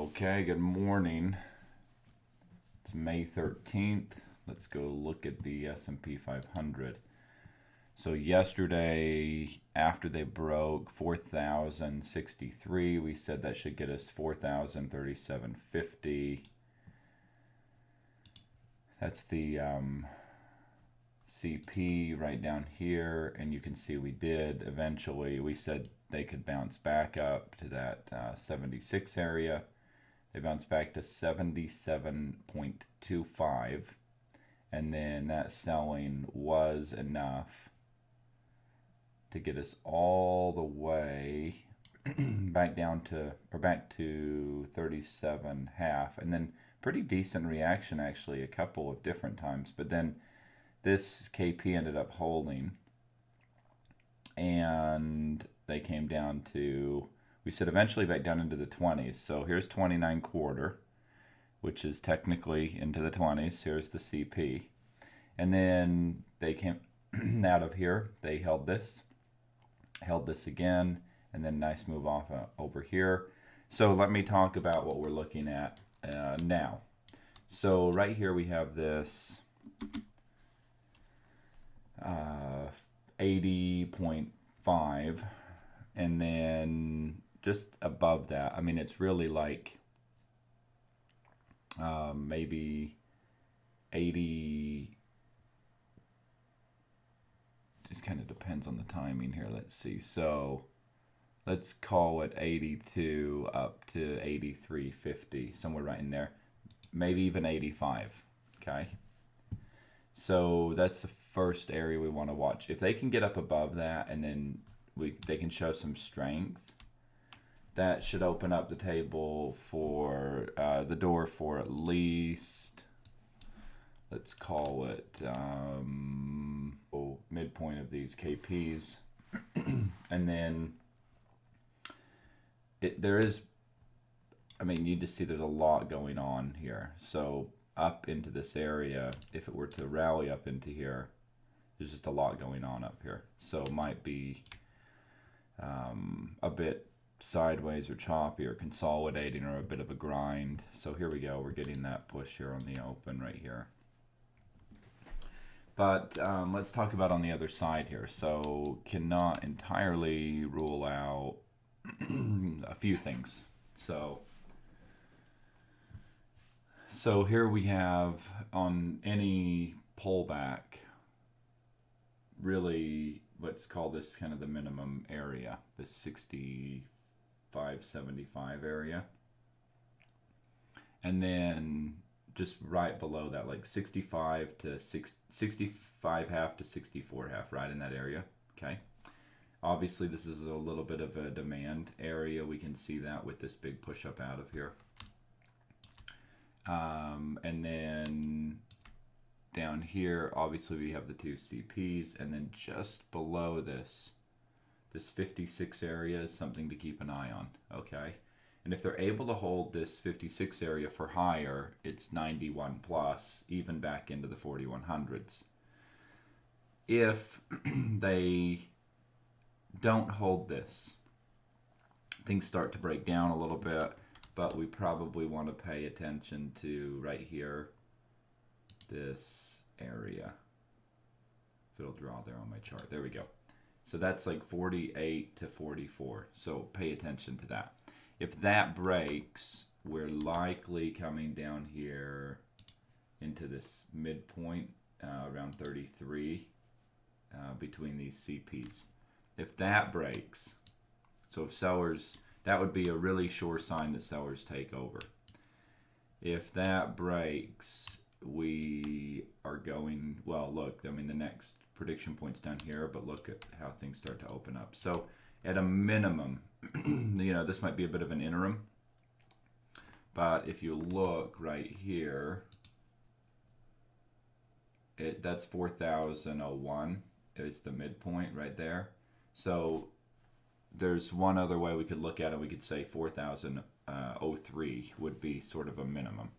Okay, good morning. It's May 13th. Let's go look at the S&P 500. So yesterday, after they broke 4,063, we said that should get us 4,037.50. That's the CP right down here, and you can see we did eventually. We said they could bounce back up to that 76 area. They bounced back to 77.25, and then that selling was enough to get us all the way back down to, or back to 37.5, and then pretty decent reaction actually a couple of different times, but then this KP ended up holding, and they came down to, we said eventually back down into the 20s. So here's 29.25, which is technically into the 20s. Here's the CP. And then they came out of here. They held this again, and then nice move off over here. So let me talk about what we're looking at now. So right here we have this 80.5, and then just above that, I mean, it's really like maybe 80, just kind of depends on the timing here. Let's see. So let's call it 82 up to 83.50, somewhere right in there, maybe even 85. Okay. So that's the first area we want to watch. If they can get up above that, and then they can show some strength, that should open up the table for the door for at least, let's call it midpoint of these KPs. And then there is, I mean, you just see there's a lot going on here. So up into this area, if it were to rally up into here, there's just a lot going on up here. So it might be a bit sideways or choppy or consolidating or a bit of a grind. So here we go. We're getting that push here on the open right here. But let's talk about on the other side here. So cannot entirely rule out a few things. So here we have, on any pullback, really, let's call this kind of the minimum area, the 65.75 area. And then just right below that, like 65 to 65 half to 64 half, right in that area. Okay. Obviously, this is a little bit of a demand area. We can see that with this big push up out of here. And then down here, obviously we have the two CPs, and then just below this 56 area is something to keep an eye on. Okay. And if they're able to hold this 56 area for higher, it's 91 plus, even back into the 4100s. If they don't hold this, things start to break down a little bit, but we probably want to pay attention to right here, this area. If it'll draw there on my chart. There we go. So that's like 48 to 44. So pay attention to that. If that breaks, we're likely coming down here into this midpoint around 33 between these CPs. If that breaks, so if sellers, that would be a really sure sign that sellers take over. If that breaks, we are going, well, look, I mean, the next prediction point's down here, but look at how things start to open up. So at a minimum, you know, this might be a bit of an interim, but if you look right here, that's 4,001 is the midpoint right there. So there's one other way we could look at it. We could say 4,003 would be sort of a minimum.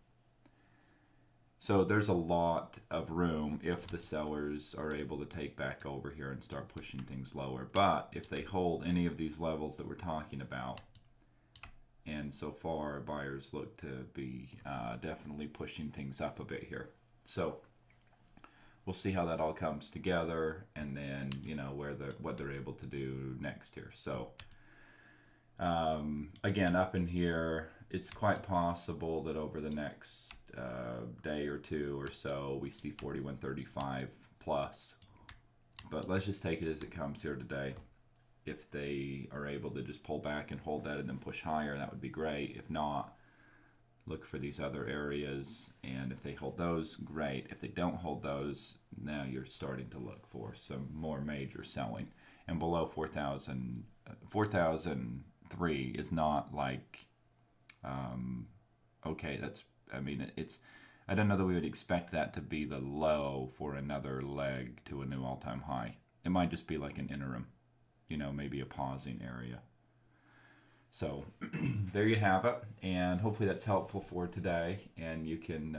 So there's a lot of room if the sellers are able to take back over here and start pushing things lower. But if they hold any of these levels that we're talking about, and so far buyers look to be definitely pushing things up a bit here. So we'll see how that all comes together, and then what they're able to do next year. So again, up in here, it's quite possible that over the next day or two or so, we see 41.35 plus. But let's just take it as it comes here today. If they are able to just pull back and hold that and then push higher, that would be great. If not, look for these other areas, and if they hold those, great. If they don't hold those, now you're starting to look for some more major selling. And below 4,003 is not like, okay, I don't know that we would expect that to be the low for another leg to a new all-time high. It might just be like an interim, maybe a pausing area. So there you have it, and hopefully that's helpful for today, and you can,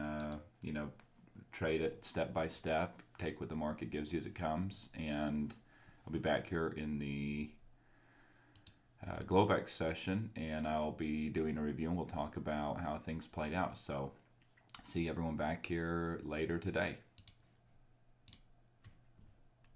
trade it step by step, take what the market gives you as it comes, and I'll be back here in the Globex session, and I'll be doing a review, and we'll talk about how things played out. So see everyone back here later today.